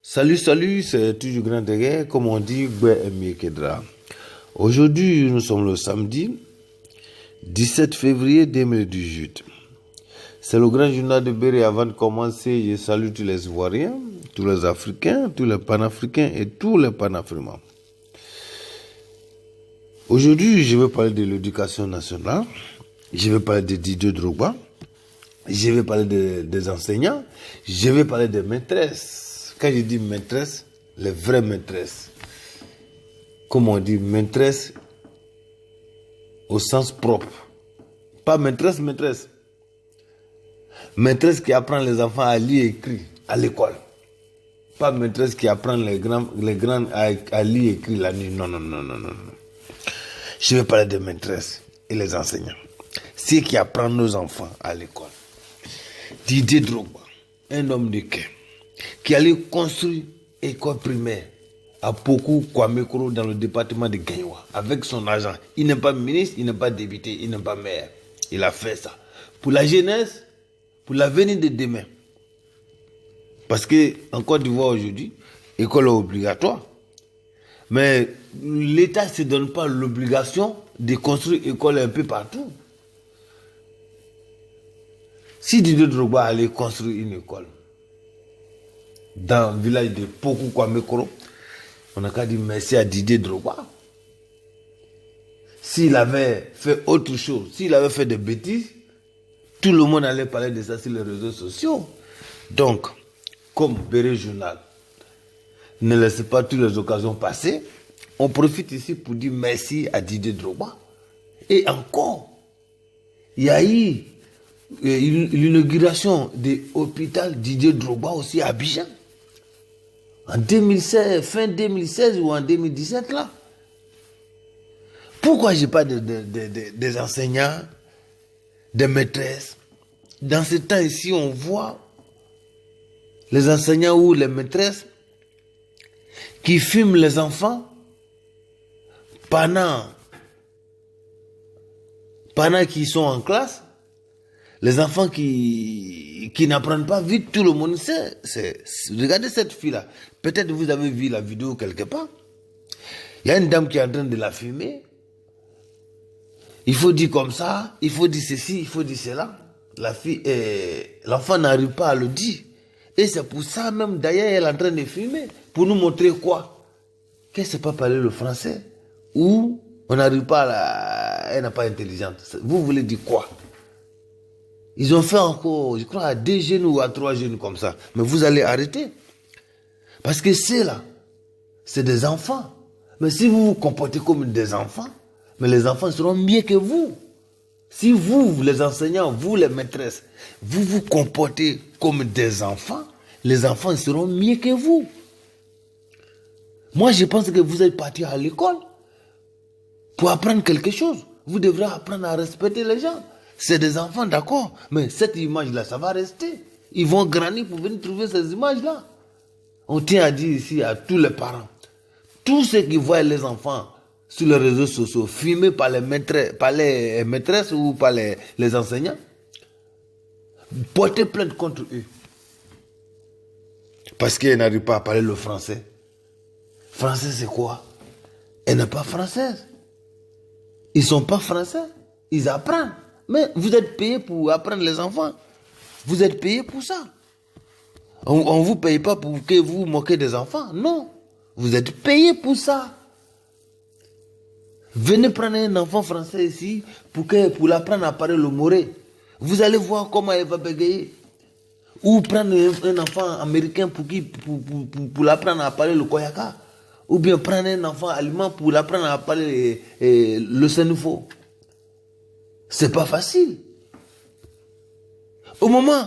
Salut, c'est toujours Grand Dégué, comme on dit, Gwe Kedra. Aujourd'hui, nous sommes le samedi 17 février 2018. C'est le grand journal de Béré. Avant de commencer, je salue tous les Ivoiriens, tous les Africains, tous les Panafricains et tous les Panafricains. Aujourd'hui, je vais parler de l'éducation nationale, je vais parler de Didier Drogba, je vais parler des enseignants, je vais parler des maîtresses. Quand je dis maîtresse, les vraies maîtresses. Comme on dit maîtresse au sens propre. Pas maîtresse. Maîtresse qui apprend les enfants à lire et écrire à l'école. Pas maîtresse qui apprend les grands à lire et écrire la nuit. Non. Je vais parler de maîtresse et les enseignants. Ceux qui apprennent nos enfants à l'école. Didier Drogba, un homme de cœur, qui allait construire école primaire à Pokou Kwamekoro dans le département de Gaïwa avec son argent. Il n'est pas ministre, il n'est pas député, il n'est pas maire. Il a fait ça pour la jeunesse, pour l'avenir de demain. Parce que en Côte d'Ivoire aujourd'hui, l'école est obligatoire. Mais l'État ne se donne pas l'obligation de construire école un peu partout. Si Didier Drogba allait construire une école dans le village de Pokou Kwamekoro, on n'a qu'à dire merci à Didier Drogba. S'il avait fait autre chose, s'il avait fait des bêtises, tout le monde allait parler de ça sur les réseaux sociaux. Donc, comme Béré Journal ne laisse pas toutes les occasions passer, on profite ici pour dire merci à Didier Drogba. Et encore, il y a eu l'inauguration de l'hôpital Didier Drogba aussi à Abidjan. En 2016, fin 2016 ou en 2017 là. Pourquoi je parle des enseignants, des maîtresses? Dans ce temps ici, on voit les enseignants ou les maîtresses qui filment les enfants pendant qu'ils sont en classe. Les enfants qui n'apprennent pas vite, tout le monde sait. Regardez cette fille-là. Peut-être vous avez vu la vidéo quelque part. Il y a une dame qui est en train de la filmer. Il faut dire comme ça, il faut dire ceci, il faut dire cela. L'enfant n'arrive pas à le dire. Et c'est pour ça même, d'ailleurs, elle est en train de filmer. Pour nous montrer quoi? Qu'elle ne sait pas parler le français. Ou on n'arrive pas elle n'est pas intelligente. Vous voulez dire quoi? Ils ont fait encore, je crois, à 2 jeunes ou à 3 jeunes comme ça. Mais vous allez arrêter. Parce que c'est des enfants. Mais si vous vous comportez comme des enfants, mais les enfants seront mieux que vous. Si vous, les enseignants, vous, les maîtresses, vous vous comportez comme des enfants, les enfants seront mieux que vous. Moi, je pense que vous êtes partis à l'école pour apprendre quelque chose. Vous devrez apprendre à respecter les gens. C'est des enfants, d'accord, mais cette image-là, ça va rester. Ils vont grandir pour venir trouver ces images-là. On tient à dire ici à tous les parents, tous ceux qui voient les enfants sur les réseaux sociaux, filmés par les maîtresses ou par les enseignants, portez plainte contre eux. Parce qu'ils n'arrivent pas à parler le français. Français, c'est quoi? Elle n'est pas française. Ils ne sont pas français. Ils apprennent. Mais vous êtes payé pour apprendre les enfants. Vous êtes payé pour ça. On ne vous paye pas pour que vous moquez des enfants. Non. Vous êtes payé pour ça. Venez prendre un enfant français ici pour l'apprendre à parler le moré. Vous allez voir comment il va bégayer. Ou prendre un enfant américain pour l'apprendre à parler le koyaka. Ou bien prendre un enfant allemand pour l'apprendre à parler le sénufo. C'est pas facile. Au moment,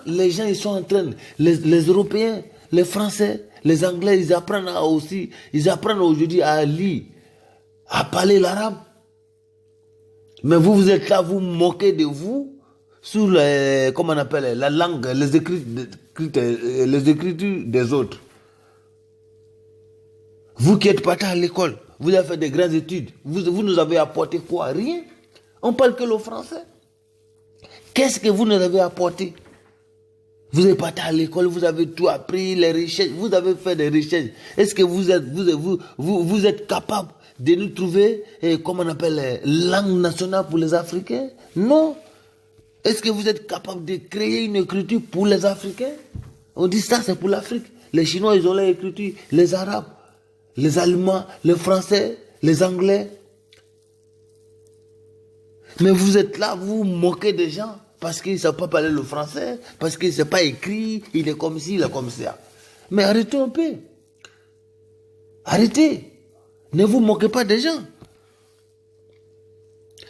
les gens ils sont en train, les Européens, les Français, les Anglais, ils apprennent aujourd'hui à lire, à parler l'arabe. Mais vous êtes là, vous moquez de vous sur comment on appelle, la langue, les écritures des autres. Vous qui êtes partis à l'école, vous avez fait des grandes études. Vous nous avez apporté quoi? Rien. On parle que le français. Qu'est-ce que vous nous avez apporté? Vous êtes parti à l'école, vous avez tout appris, les recherches, vous avez fait des recherches. Est-ce que vous êtes capable de nous trouver, comment on appelle, langue nationale pour les Africains? Non. Est-ce que vous êtes capable de créer une écriture pour les Africains? On dit ça, c'est pour l'Afrique. Les Chinois, ils ont leur écriture. Les Arabes, les Allemands, les Français, les Anglais. Mais vous êtes là, vous moquez des gens parce qu'ils ne savent pas parler le français, parce qu'ils ne savent pas écrire, il est comme ci, il est comme ça. Mais arrêtez un peu. Arrêtez. Ne vous moquez pas des gens.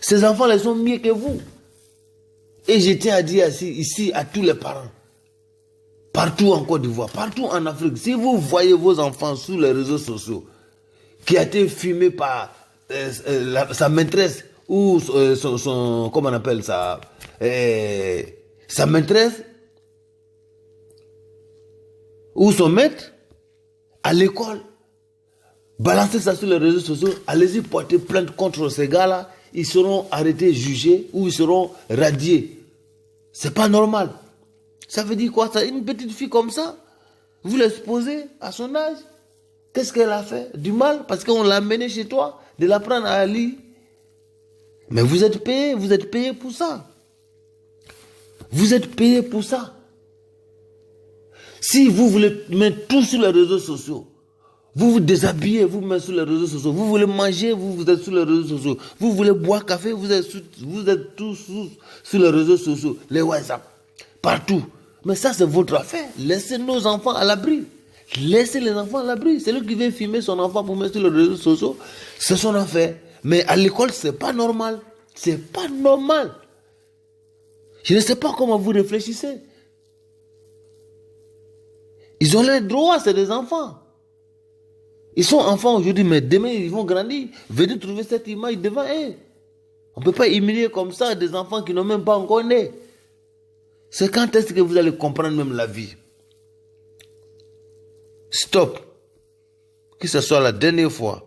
Ces enfants, ils sont mieux que vous. Et je tiens à dire ici à tous les parents, partout en Côte d'Ivoire, partout en Afrique, si vous voyez vos enfants sur les réseaux sociaux, qui a été filmé par sa maîtresse, ou comment on appelle ça, sa maîtresse, ou son maître, à l'école, balancez ça sur les réseaux sociaux, allez-y porter plainte contre ces gars-là, ils seront arrêtés, jugés, ou ils seront radiés. C'est pas normal. Ça veut dire quoi ça? Une petite fille comme ça, vous l'exposez à son âge. Qu'est-ce qu'elle a fait? Du mal? Parce qu'on l'a amenée chez toi, de l'apprendre à lire. Mais vous êtes payé pour ça. Vous êtes payé pour ça. Si vous voulez mettre tout sur les réseaux sociaux, vous vous déshabillez, vous mettez sur les réseaux sociaux. Vous voulez manger, vous êtes sur les réseaux sociaux. Vous voulez boire café, vous êtes tous sur les réseaux sociaux, les WhatsApp, partout. Mais ça, c'est votre affaire. Laissez nos enfants à l'abri. Laissez les enfants à l'abri. C'est lui qui vient filmer son enfant pour mettre sur les réseaux sociaux. C'est son affaire. Mais à l'école, c'est pas normal. C'est pas normal. Je ne sais pas comment vous réfléchissez. Ils ont les droits, c'est des enfants. Ils sont enfants aujourd'hui, mais demain, ils vont grandir. Venez trouver cette image devant eux. On ne peut pas humilier comme ça des enfants qui n'ont même pas encore né. C'est quand est-ce que vous allez comprendre même la vie? Stop. Que ce soit la dernière fois.